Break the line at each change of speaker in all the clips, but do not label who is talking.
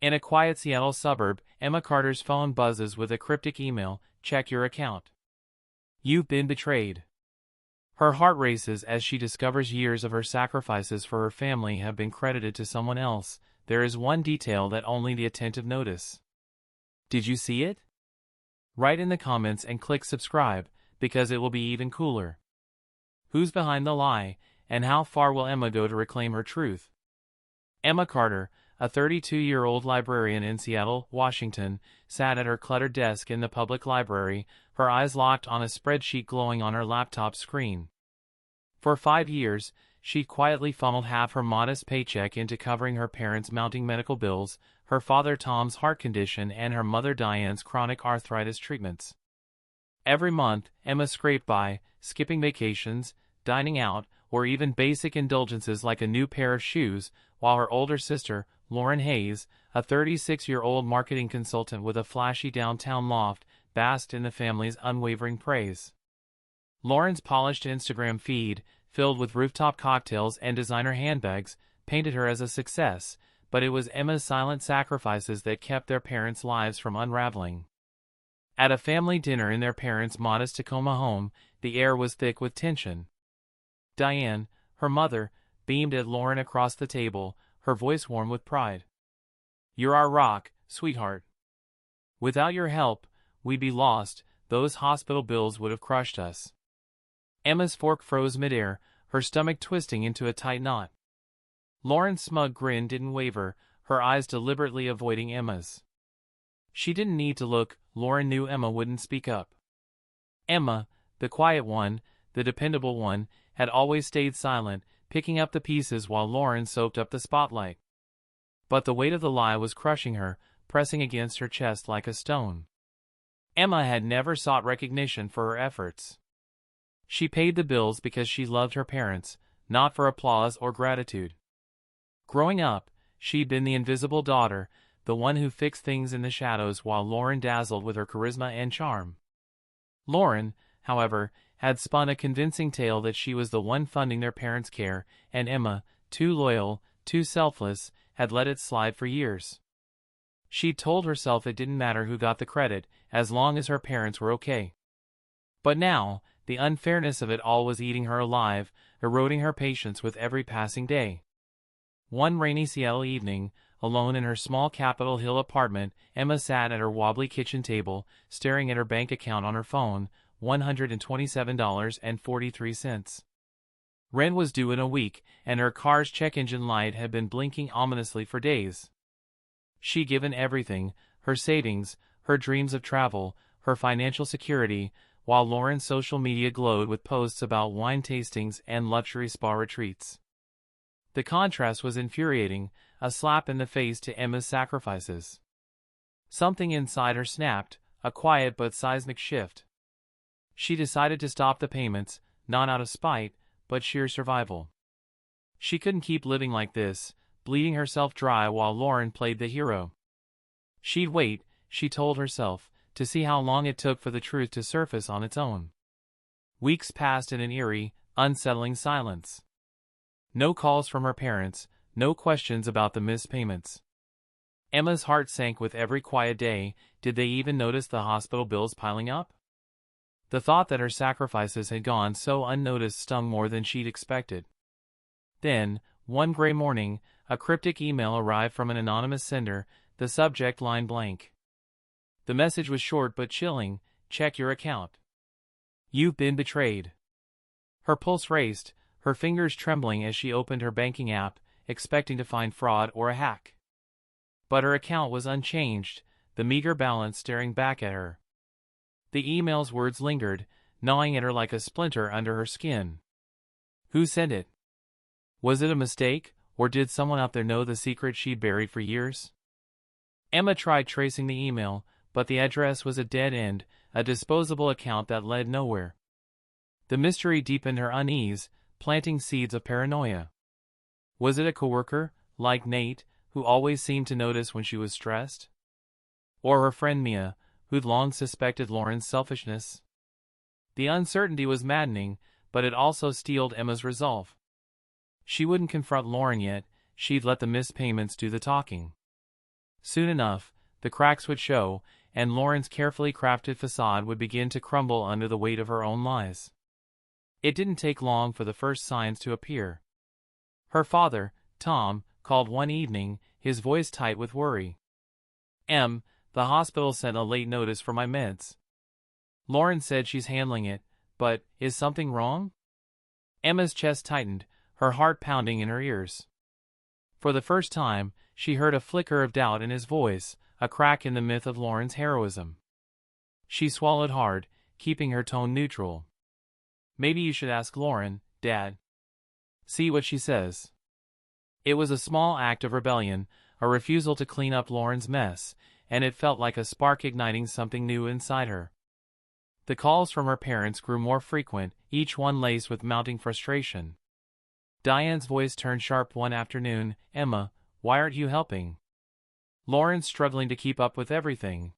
In a quiet Seattle suburb, Emma Carter's phone buzzes with a cryptic email, "Check your account. You've been betrayed." Her heart races as she discovers years of her sacrifices for her family have been credited to someone else. There is one detail that only the attentive notice. Did you see it? Write in the comments and click subscribe, because it will be even cooler. Who's behind the lie, and how far will Emma go to reclaim her truth? Emma Carter, a 32-year-old librarian in Seattle, Washington, sat at her cluttered desk in the public library, her eyes locked on a spreadsheet glowing on her laptop screen. For 5 years, she quietly funneled half her modest paycheck into covering her parents' mounting medical bills, her father Tom's heart condition and her mother Diane's chronic arthritis treatments. Every month, Emma scraped by, skipping vacations, dining out, or even basic indulgences like a new pair of shoes, while her older sister, Lauren Hayes, a 36-year-old marketing consultant with a flashy downtown loft, basked in the family's unwavering praise. Lauren's polished Instagram feed, filled with rooftop cocktails and designer handbags, painted her as a success, but it was Emma's silent sacrifices that kept their parents' lives from unraveling. At a family dinner in their parents' modest Tacoma home, the air was thick with tension. Diane, her mother, beamed at Lauren across the table, her voice warm with pride. "You're our rock, sweetheart. Without your help, we'd be lost. Those hospital bills would have crushed us." Emma's fork froze midair, her stomach twisting into a tight knot. Lauren's smug grin didn't waver, her eyes deliberately avoiding Emma's. She didn't need to look, Lauren knew Emma wouldn't speak up. Emma, the quiet one, the dependable one, had always stayed silent, picking up the pieces while Lauren soaked up the spotlight. But the weight of the lie was crushing her, pressing against her chest like a stone. Emma had never sought recognition for her efforts. She paid the bills because she loved her parents, not for applause or gratitude. Growing up, she'd been the invisible daughter, the one who fixed things in the shadows while Lauren dazzled with her charisma and charm. Lauren, however, had spun a convincing tale that she was the one funding their parents' care, and Emma, too loyal, too selfless, had let it slide for years. She'd told herself it didn't matter who got the credit, as long as her parents were okay. But now, the unfairness of it all was eating her alive, eroding her patience with every passing day. One rainy Seattle evening, alone in her small Capitol Hill apartment, Emma sat at her wobbly kitchen table, staring at her bank account on her phone, $127.43. Rent was due in a week, and her car's check engine light had been blinking ominously for days. She'd given everything, her savings, her dreams of travel, her financial security, while Lauren's social media glowed with posts about wine tastings and luxury spa retreats. The contrast was infuriating, a slap in the face to Emma's sacrifices. Something inside her snapped, a quiet but seismic shift. She decided to stop the payments, not out of spite, but sheer survival. She couldn't keep living like this, bleeding herself dry while Lauren played the hero. She'd wait, she told herself, to see how long it took for the truth to surface on its own. Weeks passed in an eerie, unsettling silence. No calls from her parents, no questions about the missed payments. Emma's heart sank with every quiet day. Did they even notice the hospital bills piling up? The thought that her sacrifices had gone so unnoticed stung more than she'd expected. Then, one gray morning, a cryptic email arrived from an anonymous sender, the subject line blank. The message was short but chilling: "Check your account. You've been betrayed." Her pulse raced, her fingers trembling as she opened her banking app, expecting to find fraud or a hack. But her account was unchanged, the meager balance staring back at her. The email's words lingered, gnawing at her like a splinter under her skin. Who sent it? Was it a mistake, or did someone out there know the secret she'd buried for years? Emma tried tracing the email, but the address was a dead end, a disposable account that led nowhere. The mystery deepened her unease, planting seeds of paranoia. Was it a coworker, like Nate, who always seemed to notice when she was stressed? Or her friend Mia, who'd long suspected Lauren's selfishness? The uncertainty was maddening, but it also steeled Emma's resolve. She wouldn't confront Lauren yet, she'd let the missed payments do the talking. Soon enough, the cracks would show, and Lauren's carefully crafted facade would begin to crumble under the weight of her own lies. It didn't take long for the first signs to appear. Her father, Tom, called one evening, his voice tight with worry. The hospital sent a late notice for my meds. Lauren said she's handling it, but is something wrong? Emma's chest tightened, her heart pounding in her ears. For the first time, she heard a flicker of doubt in his voice, a crack in the myth of Lauren's heroism. She swallowed hard, keeping her tone neutral. Maybe you should ask Lauren, Dad. See what she says. It was a small act of rebellion, a refusal to clean up Lauren's mess, and it felt like a spark igniting something new inside her. The calls from her parents grew more frequent, each one laced with mounting frustration. Diane's voice turned sharp one afternoon. Emma, why aren't you helping? Lauren's struggling to keep up with everything.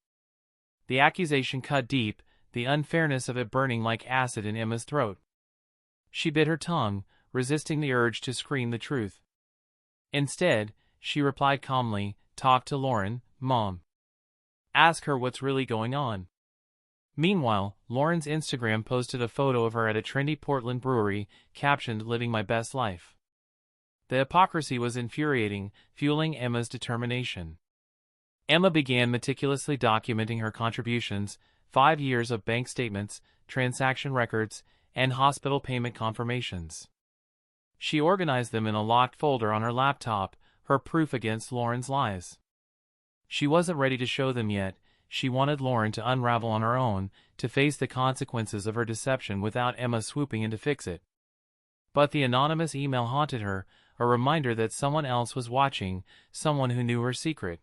The accusation cut deep, the unfairness of it burning like acid in Emma's throat. She bit her tongue, resisting the urge to scream the truth. Instead, she replied calmly, talk to Lauren, Mom. Ask her what's really going on. Meanwhile, Lauren's Instagram posted a photo of her at a trendy Portland brewery, captioned Living My Best Life. The hypocrisy was infuriating, fueling Emma's determination. Emma began meticulously documenting her contributions, 5 years of bank statements, transaction records, and hospital payment confirmations. She organized them in a locked folder on her laptop, her proof against Lauren's lies. She wasn't ready to show them yet. She wanted Lauren to unravel on her own, to face the consequences of her deception without Emma swooping in to fix it. But the anonymous email haunted her, a reminder that someone else was watching, someone who knew her secret.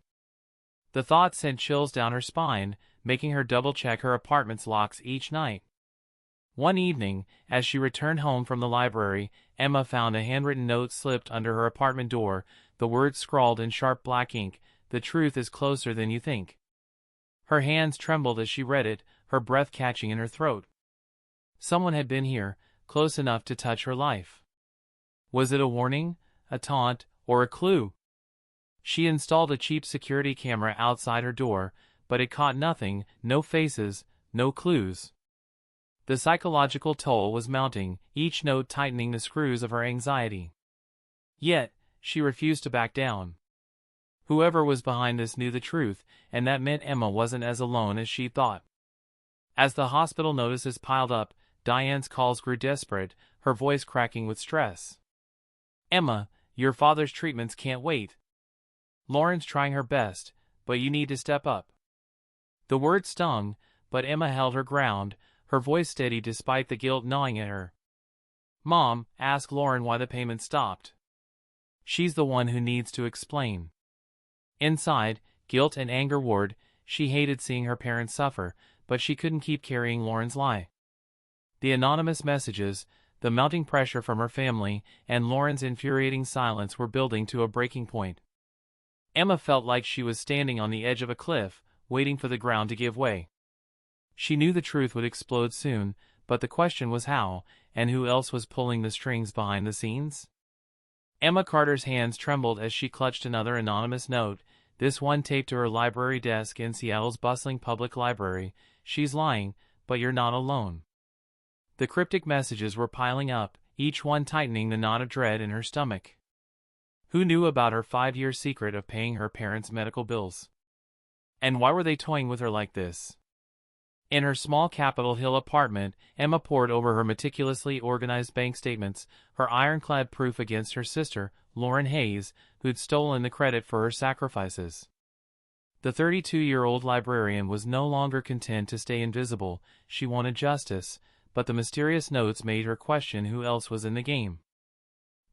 The thought sent chills down her spine, making her double-check her apartment's locks each night. One evening, as she returned home from the library, Emma found a handwritten note slipped under her apartment door, the words scrawled in sharp black ink, "The truth is closer than you think." Her hands trembled as she read it, her breath catching in her throat. Someone had been here, close enough to touch her life. Was it a warning, a taunt, or a clue? She installed a cheap security camera outside her door, but it caught nothing, no faces, no clues. The psychological toll was mounting, each note tightening the screws of her anxiety. Yet, she refused to back down. Whoever was behind this knew the truth, and that meant Emma wasn't as alone as she thought. As the hospital notices piled up, Diane's calls grew desperate, her voice cracking with stress. Emma, your father's treatments can't wait. Lauren's trying her best, but you need to step up. The word stung, but Emma held her ground, her voice steady despite the guilt gnawing at her. Mom, ask Lauren why the payment stopped. She's the one who needs to explain. Inside, guilt and anger warred. She hated seeing her parents suffer, but she couldn't keep carrying Lauren's lie. The anonymous messages, the mounting pressure from her family, and Lauren's infuriating silence were building to a breaking point. Emma felt like she was standing on the edge of a cliff, waiting for the ground to give way. She knew the truth would explode soon, but the question was how, and who else was pulling the strings behind the scenes? Emma Carter's hands trembled as she clutched another anonymous note, this one taped to her library desk in Seattle's bustling public library. She's lying, but you're not alone. The cryptic messages were piling up, each one tightening the knot of dread in her stomach. Who knew about her 5-year secret of paying her parents' medical bills? And why were they toying with her like this? In her small Capitol Hill apartment, Emma pored over her meticulously organized bank statements, her ironclad proof against her sister, Lauren Hayes, who'd stolen the credit for her sacrifices. The 32-year-old librarian was no longer content to stay invisible. She wanted justice, but the mysterious notes made her question who else was in the game.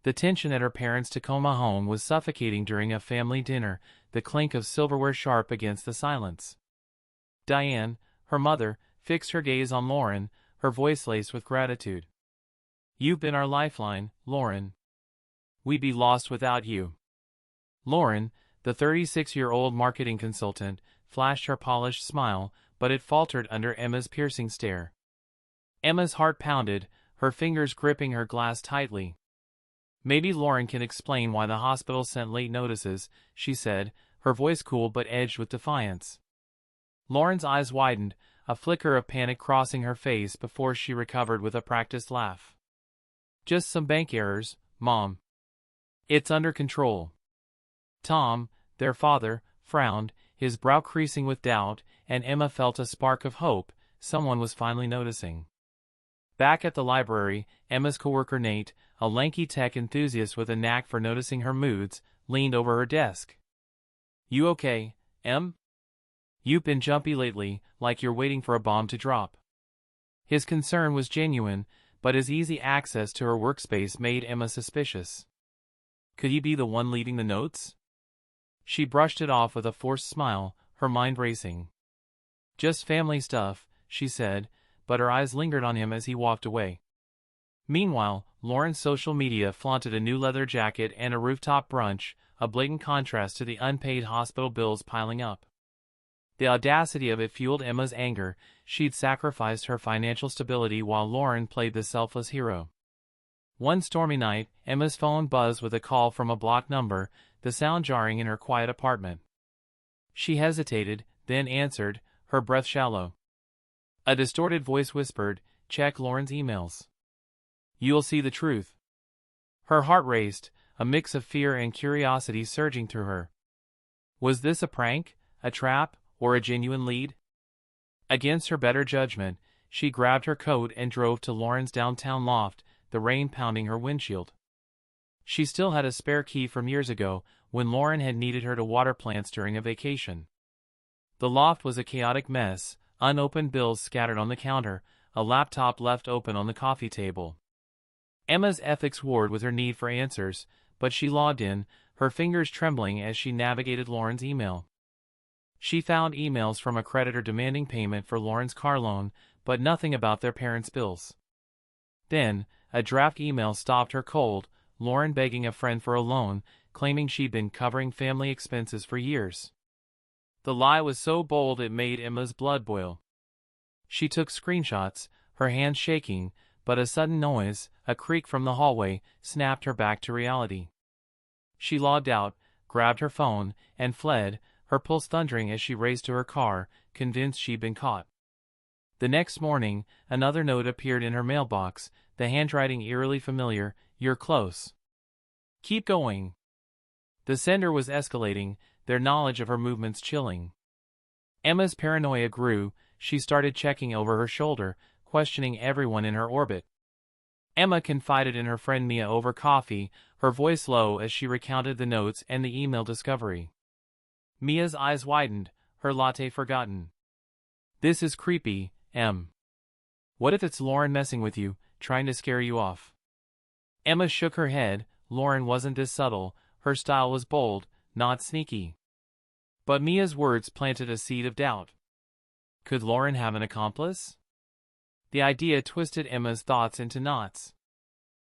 The tension at her parents' Tacoma home was suffocating during a family dinner, the clink of silverware sharp against the silence. Diane, her mother, fixed her gaze on Lauren, her voice laced with gratitude. You've been our lifeline, Lauren. We'd be lost without you. Lauren, the 36-year-old marketing consultant, flashed her polished smile, but it faltered under Emma's piercing stare. Emma's heart pounded, her fingers gripping her glass tightly. Maybe Lauren can explain why the hospital sent late notices, she said, her voice cool but edged with defiance. Lauren's eyes widened, a flicker of panic crossing her face before she recovered with a practiced laugh. Just some bank errors, Mom. It's under control. Tom, their father, frowned, his brow creasing with doubt, and Emma felt a spark of hope. Someone was finally noticing. Back at the library, Emma's coworker Nate, a lanky tech enthusiast with a knack for noticing her moods, leaned over her desk. You okay, Em? You've been jumpy lately, like you're waiting for a bomb to drop. His concern was genuine, but his easy access to her workspace made Emma suspicious. Could he be the one leaving the notes? She brushed it off with a forced smile, her mind racing. Just family stuff, she said, but her eyes lingered on him as he walked away. Meanwhile, Lauren's social media flaunted a new leather jacket and a rooftop brunch, a blatant contrast to the unpaid hospital bills piling up. The audacity of it fueled Emma's anger. She'd sacrificed her financial stability while Lauren played the selfless hero. One stormy night, Emma's phone buzzed with a call from a blocked number, the sound jarring in her quiet apartment. She hesitated, then answered, her breath shallow. A distorted voice whispered, "Check Lauren's emails. You'll see the truth." Her heart raced, a mix of fear and curiosity surging through her. Was this a prank, a trap, or a genuine lead? Against her better judgment, she grabbed her coat and drove to Lauren's downtown loft, the rain pounding her windshield. She still had a spare key from years ago, when Lauren had needed her to water plants during a vacation. The loft was a chaotic mess, unopened bills scattered on the counter, a laptop left open on the coffee table. Emma's ethics warred with her need for answers, but she logged in, her fingers trembling as she navigated Lauren's email. She found emails from a creditor demanding payment for Lauren's car loan, but nothing about their parents' bills. Then, a draft email stopped her cold, Lauren begging a friend for a loan, claiming she'd been covering family expenses for years. The lie was so bold it made Emma's blood boil. She took screenshots, her hands shaking, but a sudden noise, a creak from the hallway, snapped her back to reality. She logged out, grabbed her phone, and fled, her pulse thundering as she raced to her car, convinced she'd been caught. The next morning, another note appeared in her mailbox, the handwriting eerily familiar, "You're close. Keep going." The sender was escalating, their knowledge of her movements chilling. Emma's paranoia grew, she started checking over her shoulder, questioning everyone in her orbit. Emma confided in her friend Mia over coffee, her voice low as she recounted the notes and the email discovery. Mia's eyes widened, her latte forgotten. "This is creepy, Em. What if it's Lauren messing with you, trying to scare you off?" Emma shook her head. Lauren wasn't this subtle, her style was bold, not sneaky. But Mia's words planted a seed of doubt. Could Lauren have an accomplice? The idea twisted Emma's thoughts into knots.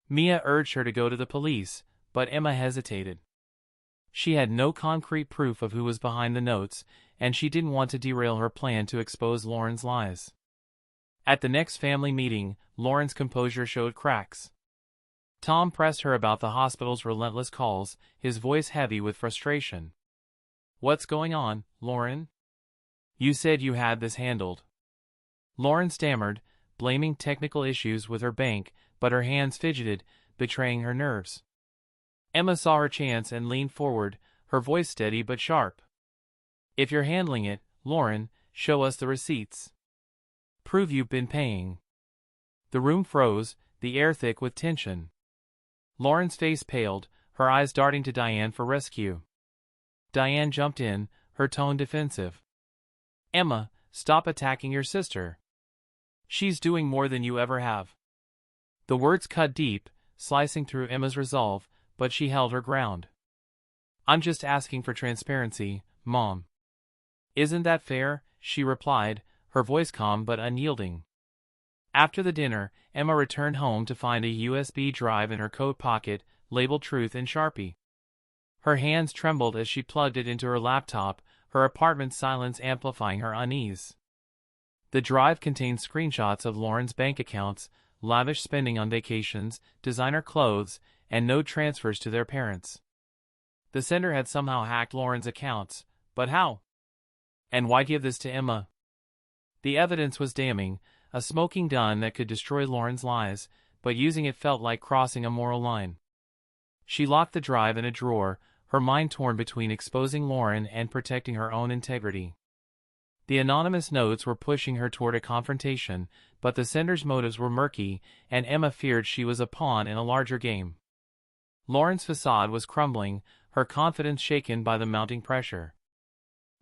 Mia urged her to go to the police, but Emma hesitated. She had no concrete proof of who was behind the notes, and she didn't want to derail her plan to expose Lauren's lies. At the next family meeting, Lauren's composure showed cracks. Tom pressed her about the hospital's relentless calls, his voice heavy with frustration. "What's going on, Lauren? You said you had this handled." Lauren stammered, blaming technical issues with her bank, but her hands fidgeted, betraying her nerves. Emma saw her chance and leaned forward, her voice steady but sharp. "If you're handling it, Lauren, show us the receipts. Prove you've been paying." The room froze, the air thick with tension. Lauren's face paled, her eyes darting to Diane for rescue. Diane jumped in, her tone defensive. "Emma, stop attacking your sister. She's doing more than you ever have." The words cut deep, slicing through Emma's resolve, but she held her ground. "I'm just asking for transparency, Mom." "Isn't that fair?" she replied, her voice calm but unyielding. After the dinner, Emma returned home to find a USB drive in her coat pocket, labeled Truth in Sharpie. Her hands trembled as she plugged it into her laptop, her apartment's silence amplifying her unease. The drive contained screenshots of Lauren's bank accounts, lavish spending on vacations, designer clothes, and no transfers to their parents. The sender had somehow hacked Lauren's accounts, but how? And why give this to Emma? The evidence was damning, a smoking gun that could destroy Lauren's lies, but using it felt like crossing a moral line. She locked the drive in a drawer, her mind torn between exposing Lauren and protecting her own integrity. The anonymous notes were pushing her toward a confrontation, but the sender's motives were murky, and Emma feared she was a pawn in a larger game. Lauren's facade was crumbling, her confidence shaken by the mounting pressure.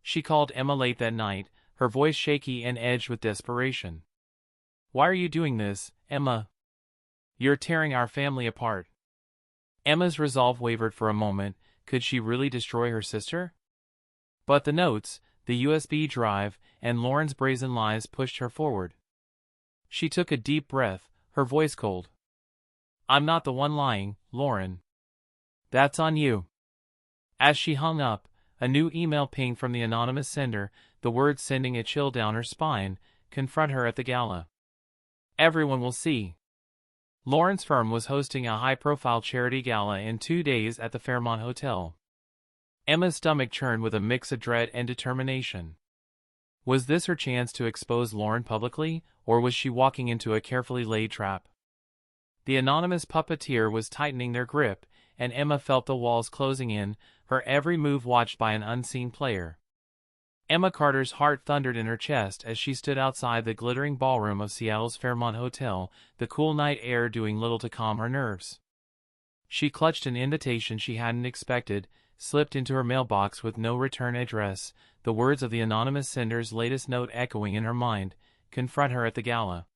She called Emma late that night, her voice shaky and edged with desperation. "Why are you doing this, Emma? You're tearing our family apart." Emma's resolve wavered for a moment. Could she really destroy her sister? But the notes, the USB drive, and Lauren's brazen lies pushed her forward. She took a deep breath, her voice cold. "I'm not the one lying, Lauren. That's on you." As she hung up, a new email pinged from the anonymous sender, the words sending a chill down her spine. "Confront her at the gala. Everyone will see." Lauren's firm was hosting a high-profile charity gala in 2 days at the Fairmont Hotel. Emma's stomach churned with a mix of dread and determination. Was this her chance to expose Lauren publicly, or was she walking into a carefully laid trap? The anonymous puppeteer was tightening their grip, and Emma felt the walls closing in, her every move watched by an unseen player. Emma Carter's heart thundered in her chest as she stood outside the glittering ballroom of Seattle's Fairmont Hotel, the cool night air doing little to calm her nerves. She clutched an invitation she hadn't expected, slipped into her mailbox with no return address, the words of the anonymous sender's latest note echoing in her mind. "Confront her at the gala.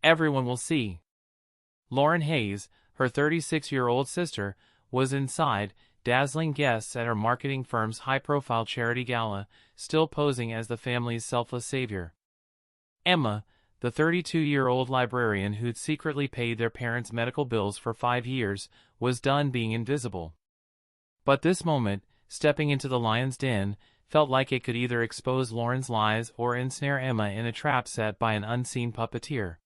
Everyone will see." Lauren Hayes, her 36-year-old sister, was inside, dazzling guests at her marketing firm's high-profile charity gala, still posing as the family's selfless savior. Emma, the 32-year-old librarian who'd secretly paid their parents' medical bills for 5 years, was done being invisible. But this moment, stepping into the lion's den, felt like it could either expose Lauren's lies or ensnare Emma in a trap set by an unseen puppeteer.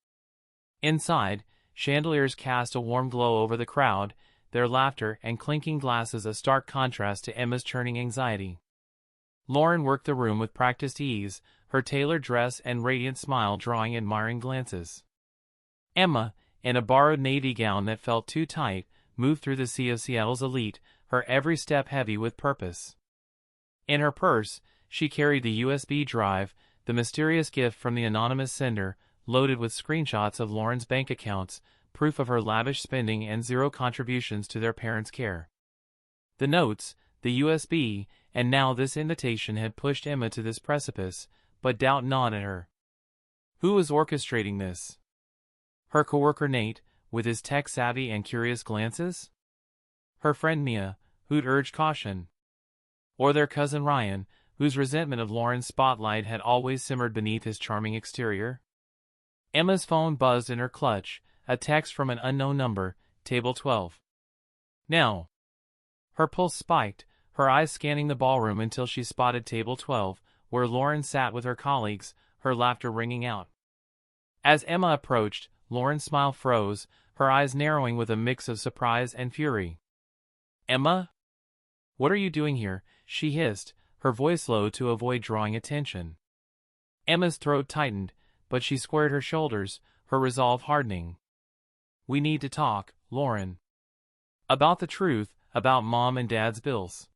Inside, chandeliers cast a warm glow over the crowd, their laughter and clinking glasses a stark contrast to Emma's churning anxiety. Lauren worked the room with practiced ease, her tailored dress and radiant smile drawing admiring glances. Emma, in a borrowed navy gown that felt too tight, moved through the sea of Seattle's elite, her every step heavy with purpose. In her purse, she carried the USB drive, the mysterious gift from the anonymous sender, loaded with screenshots of Lauren's bank accounts, proof of her lavish spending and zero contributions to their parents' care. The notes, the USB, and now this invitation had pushed Emma to this precipice, but doubt gnawed at her. Who was orchestrating this? Her coworker Nate, with his tech-savvy and curious glances? Her friend Mia, who'd urged caution? Or their cousin Ryan, whose resentment of Lauren's spotlight had always simmered beneath his charming exterior? Emma's phone buzzed in her clutch, a text from an unknown number, table 12. Now. Her pulse spiked, her eyes scanning the ballroom until she spotted table 12, where Lauren sat with her colleagues, her laughter ringing out. As Emma approached, Lauren's smile froze, her eyes narrowing with a mix of surprise and fury. "Emma? What are you doing here?" she hissed, her voice low to avoid drawing attention. Emma's throat tightened, but she squared her shoulders, her resolve hardening. "We need to talk, Lauren. About the truth, about Mom and Dad's bills."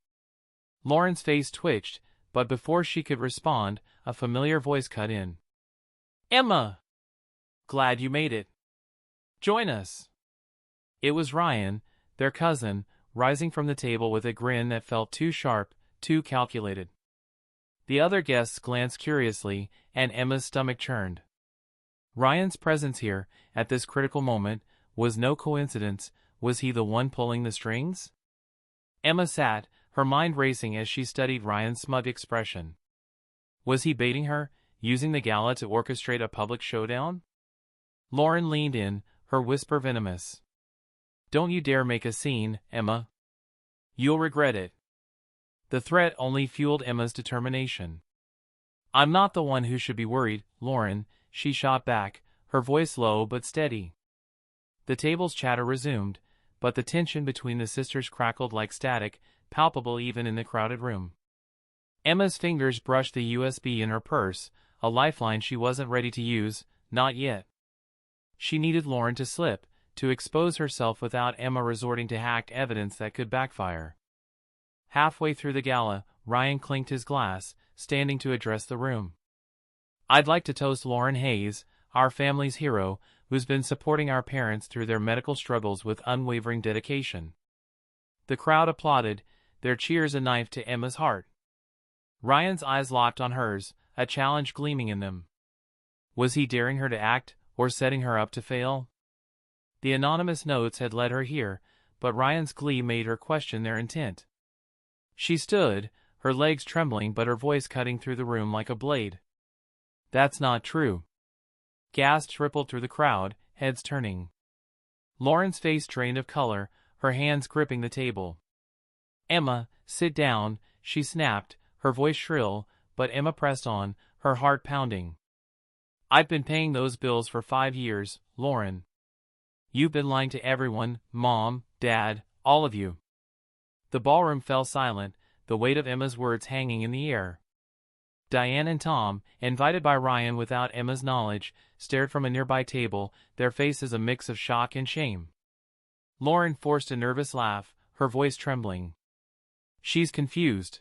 Lauren's face twitched, but before she could respond, a familiar voice cut in. "Emma! Glad you made it. Join us." It was Ryan, their cousin, rising from the table with a grin that felt too sharp, too calculated. The other guests glanced curiously, and Emma's stomach churned. Ryan's presence here, at this critical moment, was no coincidence. Was he the one pulling the strings? Emma sat, her mind racing as she studied Ryan's smug expression. Was he baiting her, using the gala to orchestrate a public showdown? Lauren leaned in, her whisper venomous. "Don't you dare make a scene, Emma. You'll regret it." The threat only fueled Emma's determination. "I'm not the one who should be worried, Lauren," she shot back, her voice low but steady. The table's chatter resumed, but the tension between the sisters crackled like static, palpable even in the crowded room. Emma's fingers brushed the USB in her purse, a lifeline she wasn't ready to use, not yet. She needed Lauren to slip, to expose herself without Emma resorting to hacked evidence that could backfire. Halfway through the gala, Ryan clinked his glass, standing to address the room. "I'd like to toast Lauren Hayes, our family's hero, who's been supporting our parents through their medical struggles with unwavering dedication." The crowd applauded, their cheers a knife to Emma's heart. Ryan's eyes locked on hers, a challenge gleaming in them. Was he daring her to act, or setting her up to fail? The anonymous notes had led her here, but Ryan's glee made her question their intent. She stood, her legs trembling but her voice cutting through the room like a blade. "That's not true." Gasps rippled through the crowd, heads turning. Lauren's face drained of color, her hands gripping the table. "Emma, sit down," she snapped, her voice shrill, but Emma pressed on, her heart pounding. "I've been paying those bills for 5 years, Lauren. You've been lying to everyone, Mom, Dad, all of you." The ballroom fell silent, the weight of Emma's words hanging in the air. Diane and Tom, invited by Ryan without Emma's knowledge, stared from a nearby table, their faces a mix of shock and shame. Lauren forced a nervous laugh, her voice trembling. "She's confused.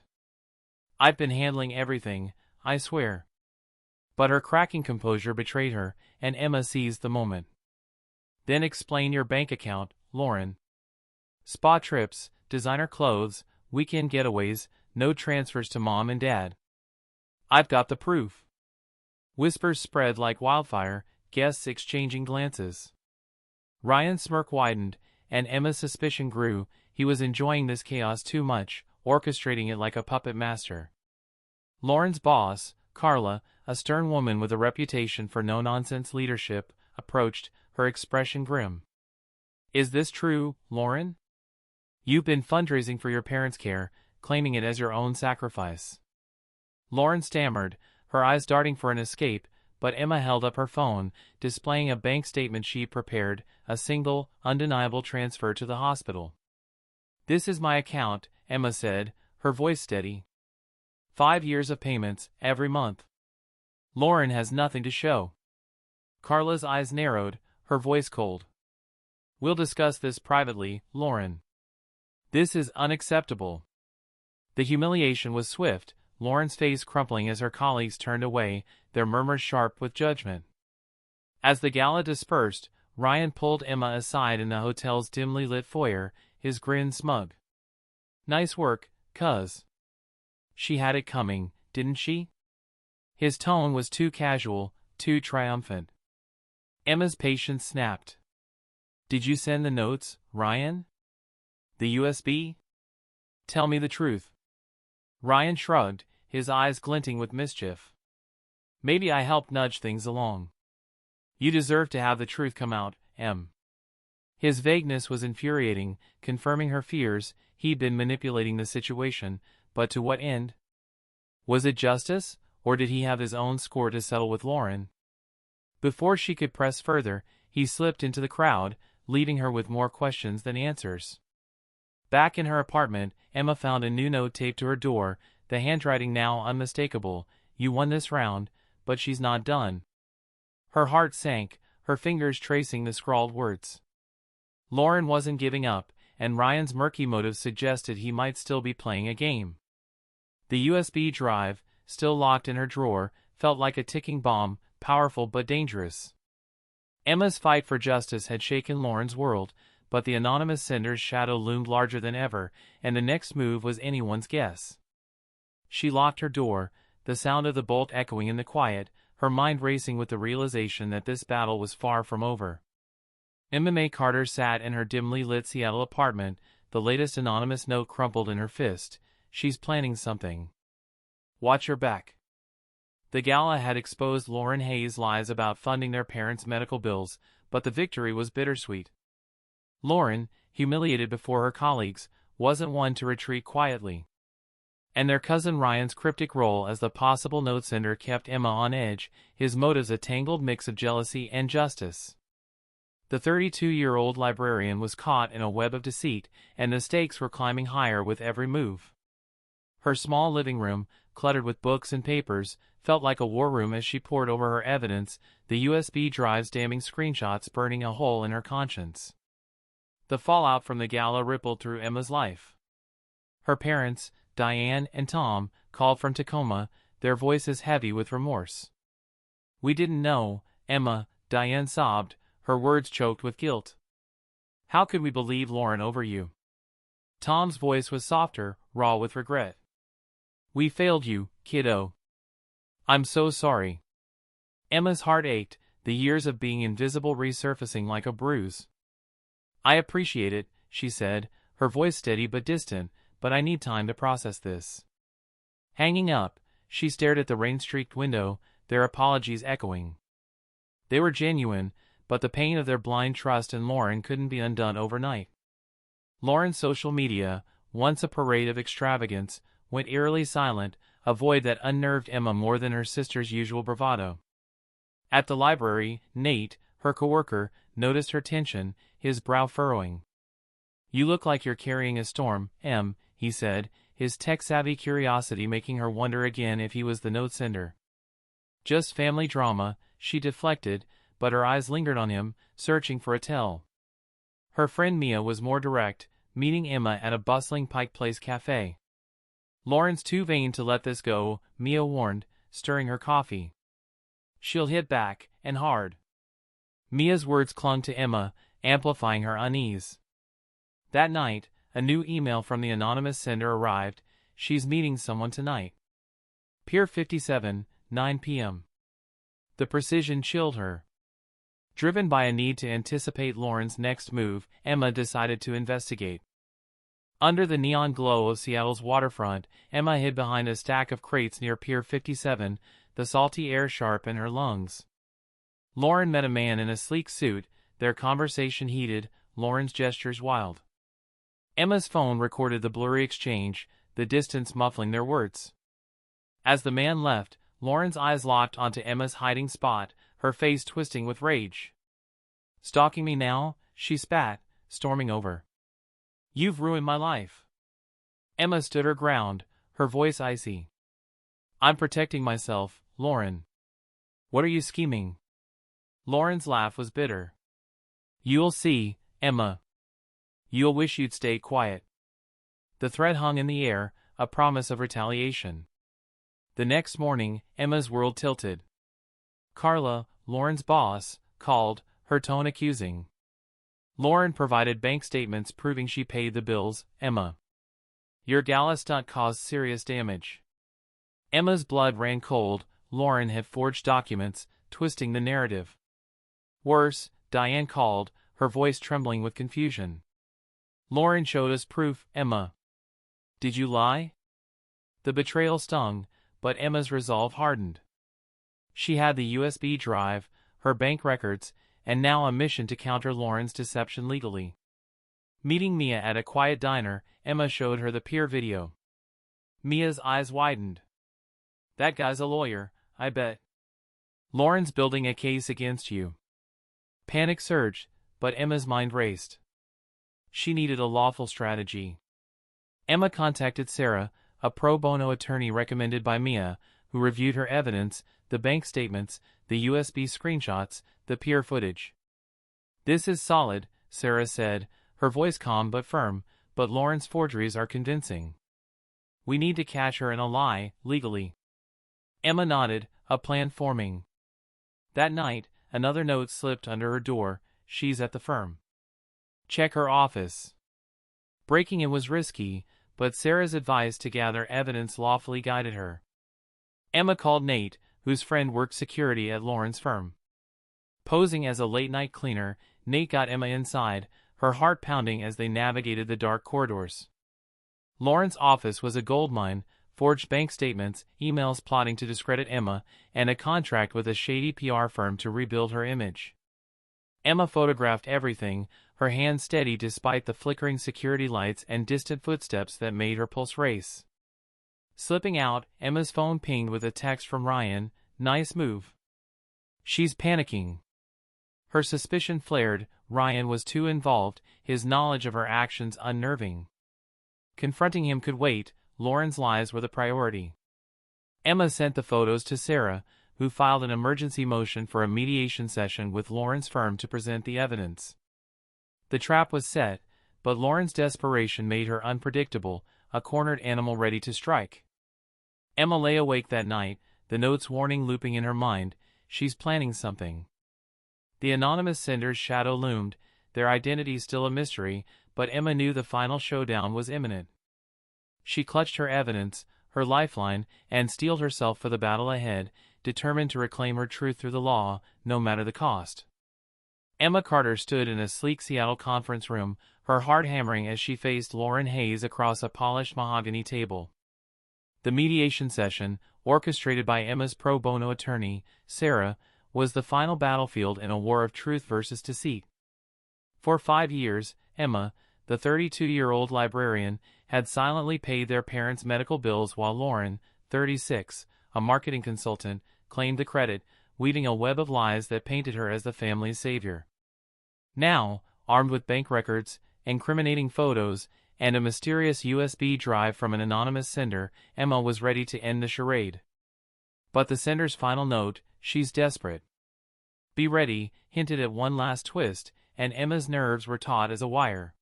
I've been handling everything, I swear." But her cracking composure betrayed her, and Emma seized the moment. "Then explain your bank account, Lauren. Spa trips, designer clothes, weekend getaways, no transfers to Mom and Dad. I've got the proof." Whispers spread like wildfire, guests exchanging glances. Ryan's smirk widened, and Emma's suspicion grew. He was enjoying this chaos too much, orchestrating it like a puppet master. Lauren's boss, Carla, a stern woman with a reputation for no-nonsense leadership, approached, her expression grim. "Is this true, Lauren? You've been fundraising for your parents' care, claiming it as your own sacrifice." Lauren stammered, her eyes darting for an escape, but Emma held up her phone, displaying a bank statement sheet prepared, a single, undeniable transfer to the hospital. "This is my account," Emma said, her voice steady. 5 years of payments, every month. Lauren has nothing to show. Carla's eyes narrowed, her voice cold. "We'll discuss this privately, Lauren. This is unacceptable." The humiliation was swift, Lauren's face crumpling as her colleagues turned away, their murmurs sharp with judgment. As the gala dispersed, Ryan pulled Emma aside in the hotel's dimly lit foyer, his grin smug. "Nice work, cuz. She had it coming, didn't she?" His tone was too casual, too triumphant. Emma's patience snapped. "Did you send the notes, Ryan? The USB? Tell me the truth." Ryan shrugged, his eyes glinting with mischief. "Maybe I helped nudge things along." "You deserve to have the truth come out, Em." His vagueness was infuriating, confirming her fears. He'd been manipulating the situation, but to what end? Was it justice, or did he have his own score to settle with Lauren? Before she could press further, he slipped into the crowd, leaving her with more questions than answers. Back in her apartment, Emma found a new note taped to her door, the handwriting now unmistakable. "You won this round, but she's not done." Her heart sank, her fingers tracing the scrawled words. Lauren wasn't giving up, and Ryan's murky motives suggested he might still be playing a game. The USB drive, still locked in her drawer, felt like a ticking bomb, powerful but dangerous. Emma's fight for justice had shaken Lauren's world, but the anonymous sender's shadow loomed larger than ever, and the next move was anyone's guess. She locked her door, the sound of the bolt echoing in the quiet, her mind racing with the realization that this battle was far from over. Emma May Carter sat in her dimly lit Seattle apartment, the latest anonymous note crumpled in her fist. "She's planning something. Watch her back." The gala had exposed Lauren Hayes' lies about funding their parents' medical bills, but the victory was bittersweet. Lauren, humiliated before her colleagues, wasn't one to retreat quietly. And their cousin Ryan's cryptic role as the possible note sender kept Emma on edge, his motives a tangled mix of jealousy and justice. The 32-year-old librarian was caught in a web of deceit, and the stakes were climbing higher with every move. Her small living room, cluttered with books and papers, felt like a war room as she pored over her evidence, the USB drives damning screenshots burning a hole in her conscience. The fallout from the gala rippled through Emma's life. Her parents, Diane and Tom, called from Tacoma, their voices heavy with remorse. "We didn't know, Emma," Diane sobbed, her words choked with guilt. "How could we believe Lauren over you?" Tom's voice was softer, raw with regret. "We failed you, kiddo. I'm so sorry." Emma's heart ached, the years of being invisible resurfacing like a bruise. "I appreciate it," she said, her voice steady but distant, "but I need time to process this." Hanging up, she stared at the rain-streaked window, their apologies echoing. They were genuine, but the pain of their blind trust in Lauren couldn't be undone overnight. Lauren's social media, once a parade of extravagance, went eerily silent, a void that unnerved Emma more than her sister's usual bravado. At the library, Nate, her coworker, noticed her tension, his brow furrowing. "You look like you're carrying a storm, Em," he said, his tech-savvy curiosity making her wonder again if he was the note sender. "Just family drama," she deflected, but her eyes lingered on him, searching for a tell. Her friend Mia was more direct, meeting Emma at a bustling Pike Place cafe. "Lauren's too vain to let this go," Mia warned, stirring her coffee. "She'll hit back, and hard." Mia's words clung to Emma, amplifying her unease. That night, a new email from the anonymous sender arrived. "She's meeting someone tonight. Pier 57, 9 p.m. The precision chilled her. Driven by a need to anticipate Lauren's next move, Emma decided to investigate. Under the neon glow of Seattle's waterfront, Emma hid behind a stack of crates near Pier 57, the salty air sharp in her lungs. Lauren met a man in a sleek suit, their conversation heated, Lauren's gestures wild. Emma's phone recorded the blurry exchange, the distance muffling their words. As the man left, Lauren's eyes locked onto Emma's hiding spot, her face twisting with rage. "Stalking me now?" she spat, storming over. "You've ruined my life." Emma stood her ground, her voice icy. "I'm protecting myself, Lauren." "What are you scheming?" Lauren's laugh was bitter. "You'll see, Emma. You'll wish you'd stay quiet." The threat hung in the air, a promise of retaliation. The next morning, Emma's world tilted. Carla, Lauren's boss, called, her tone accusing. Lauren provided bank statements proving she paid the bills. "Emma, your gala stunt caused serious damage." Emma's blood ran cold. Lauren had forged documents, twisting the narrative. "Worse," Diane called, her voice trembling with confusion. "Lauren showed us proof, Emma." "Did you lie?" The betrayal stung, but Emma's resolve hardened. She had the USB drive, her bank records, and now a mission to counter Lauren's deception legally. Meeting Mia at a quiet diner, Emma showed her the peer video. Mia's eyes widened. "That guy's a lawyer, I bet. Lauren's building a case against you." Panic surged, but Emma's mind raced. She needed a lawful strategy. Emma contacted Sarah, a pro bono attorney recommended by Mia, who reviewed her evidence, the bank statements, the USB screenshots, the peer footage. "This is solid," Sarah said, her voice calm but firm, "but Lauren's forgeries are convincing. We need to catch her in a lie, legally." Emma nodded, a plan forming. That night, another note slipped under her door. "She's at the firm. Check her office." Breaking it was risky, but Sarah's advice to gather evidence lawfully guided her. Emma called Nate, whose friend worked security at Lauren's firm. Posing as a late-night cleaner, Nate got Emma inside, her heart pounding as they navigated the dark corridors. Lauren's office was a goldmine, forged bank statements, emails plotting to discredit Emma, and a contract with a shady PR firm to rebuild her image. Emma photographed everything, her hands steady despite the flickering security lights and distant footsteps that made her pulse race. Slipping out, Emma's phone pinged with a text from Ryan. "Nice move." "She's panicking." Her suspicion flared. Ryan was too involved, his knowledge of her actions unnerving. Confronting him could wait. Lauren's lies were the priority. Emma sent the photos to Sarah, who filed an emergency motion for a mediation session with Lauren's firm to present the evidence. The trap was set, but Lauren's desperation made her unpredictable, a cornered animal ready to strike. Emma lay awake that night, the note's warning looping in her mind. She's planning something. The anonymous sender's shadow loomed, their identity still a mystery, but Emma knew the final showdown was imminent. She clutched her evidence, her lifeline, and steeled herself for the battle ahead, determined to reclaim her truth through the law, no matter the cost. Emma Carter stood in a sleek Seattle conference room, her heart hammering as she faced Lauren Hayes across a polished mahogany table. The mediation session, orchestrated by Emma's pro bono attorney, Sarah, was the final battlefield in a war of truth versus deceit. For 5 years, Emma, the 32-year-old librarian, had silently paid their parents' medical bills while Lauren, 36, a marketing consultant, claimed the credit, weaving a web of lies that painted her as the family's savior. Now, armed with bank records, incriminating photos, and a mysterious USB drive from an anonymous sender, Emma was ready to end the charade. But the sender's final note, "She's desperate. Be ready," hinted at one last twist, and Emma's nerves were taut as a wire.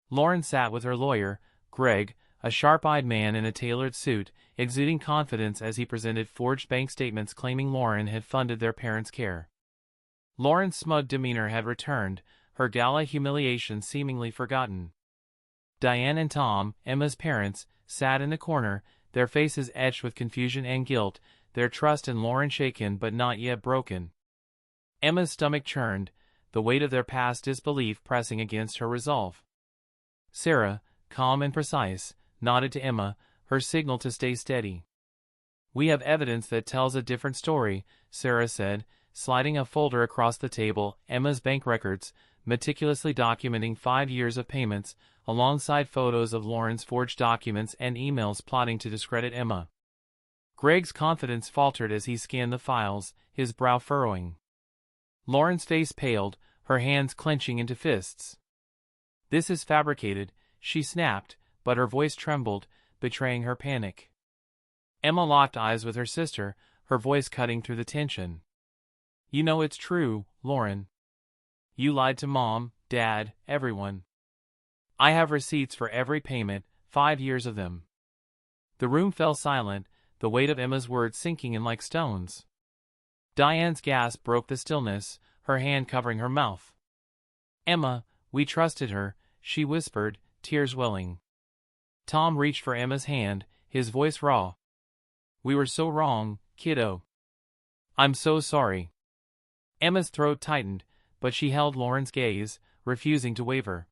Lauren sat with her lawyer, Greg, a sharp-eyed man in a tailored suit, exuding confidence as he presented forged bank statements claiming Lauren had funded their parents' care. Lauren's smug demeanor had returned, her gala humiliation seemingly forgotten. Diane and Tom, Emma's parents, sat in the corner, their faces etched with confusion and guilt, their trust in Lauren shaken but not yet broken. Emma's stomach churned, the weight of their past disbelief pressing against her resolve. Sarah, calm and precise, nodded to Emma, her signal to stay steady. "We have evidence that tells a different story," Sarah said, sliding a folder across the table, Emma's bank records, meticulously documenting 5 years of payments, alongside photos of Lauren's forged documents and emails plotting to discredit Emma. Greg's confidence faltered as he scanned the files, his brow furrowing. Lauren's face paled, her hands clenching into fists. "This is fabricated," she snapped, but her voice trembled, betraying her panic. Emma locked eyes with her sister, her voice cutting through the tension. "You know it's true, Lauren. You lied to Mom, Dad, everyone. I have receipts for every payment, 5 years of them." The room fell silent, the weight of Emma's words sinking in like stones. Diane's gasp broke the stillness, her hand covering her mouth. "Emma, we trusted her," she whispered, tears welling. Tom reached for Emma's hand, his voice raw. "We were so wrong, kiddo. I'm so sorry." Emma's throat tightened, but she held Lauren's gaze, refusing to waver.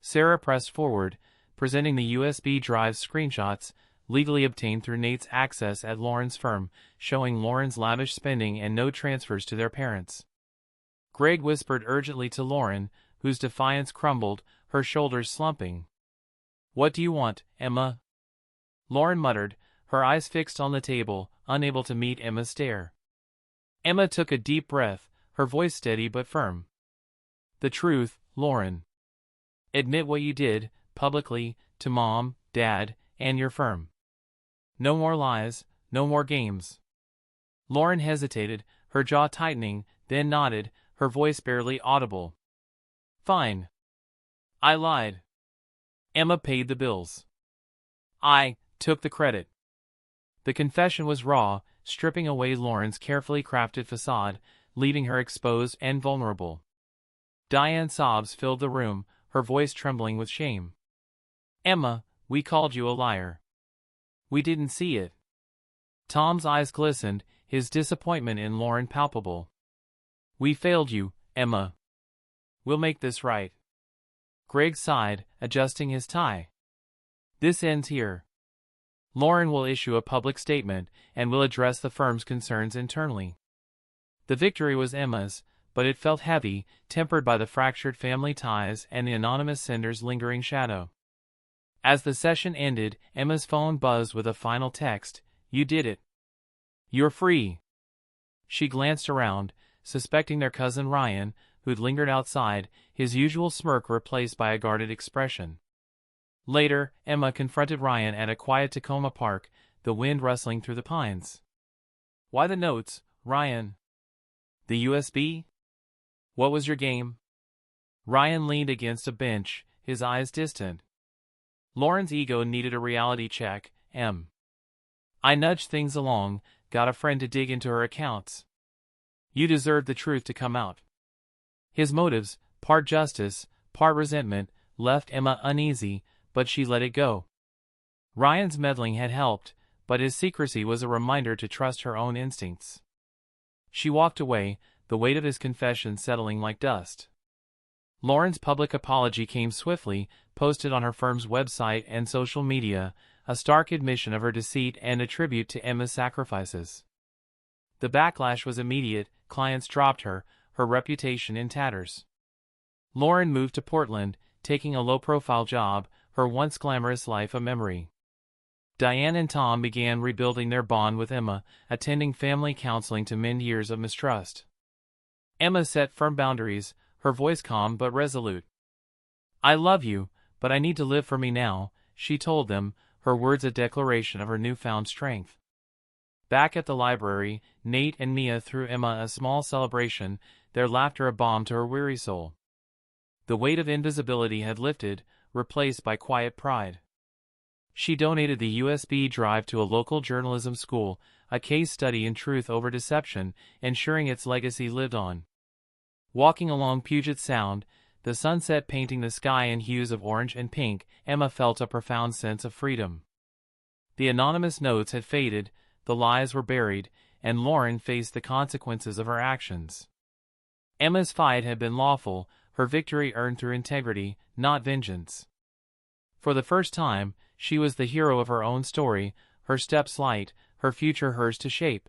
Sarah pressed forward, presenting the USB drive's screenshots, legally obtained through Nate's access at Lauren's firm, showing Lauren's lavish spending and no transfers to their parents. Greg whispered urgently to Lauren, whose defiance crumbled, her shoulders slumping. "What do you want, Emma?" Lauren muttered, her eyes fixed on the table, unable to meet Emma's stare. Emma took a deep breath, her voice steady but firm. "The truth, Lauren. Admit what you did, publicly, to Mom, Dad, and your firm. No more lies, no more games." Lauren hesitated, her jaw tightening, then nodded, her voice barely audible. "Fine. I lied. Emma paid the bills. I took the credit." The confession was raw, stripping away Lauren's carefully crafted facade, leaving her exposed and vulnerable. Diane's sobs filled the room, her voice trembling with shame. "Emma, we called you a liar. We didn't see it." Tom's eyes glistened, his disappointment in Lauren palpable. "We failed you, Emma. We'll make this right." Greg sighed, adjusting his tie. "This ends here. Lauren will issue a public statement, and will address the firm's concerns internally." The victory was Emma's, but it felt heavy, tempered by the fractured family ties and the anonymous sender's lingering shadow. As the session ended, Emma's phone buzzed with a final text, "You did it. You're free." She glanced around, suspecting their cousin Ryan, who'd lingered outside, his usual smirk replaced by a guarded expression. Later, Emma confronted Ryan at a quiet Tacoma park, the wind rustling through the pines. "Why the notes, Ryan? The USB? What was your game?" Ryan leaned against a bench, his eyes distant. Lauren's ego needed a reality check. I nudged things along, got a friend to dig into her accounts. You deserved the truth to come out. His motives, part justice, part resentment, left Emma uneasy, but she let it go. Ryan's meddling had helped, but his secrecy was a reminder to trust her own instincts. She walked away, the weight of his confession settling like dust. Lauren's public apology came swiftly, posted on her firm's website and social media, a stark admission of her deceit and a tribute to Emma's sacrifices. The backlash was immediate, clients dropped her, her reputation in tatters. Lauren moved to Portland, taking a low-profile job, her once glamorous life a memory. Diane and Tom began rebuilding their bond with Emma, attending family counseling to mend years of mistrust. Emma set firm boundaries, her voice calm but resolute. "I love you, but I need to live for me now," she told them, her words a declaration of her newfound strength. Back at the library, Nate and Mia threw Emma a small celebration, their laughter a balm to her weary soul. The weight of invisibility had lifted, replaced by quiet pride. She donated the USB drive to a local journalism school, a case study in truth over deception, ensuring its legacy lived on. Walking along Puget Sound, the sunset painting the sky in hues of orange and pink, Emma felt a profound sense of freedom. The anonymous notes had faded, the lies were buried, and Lauren faced the consequences of her actions. Emma's fight had been lawful, her victory earned through integrity, not vengeance. For the first time, she was the hero of her own story, her steps light, her future hers to shape.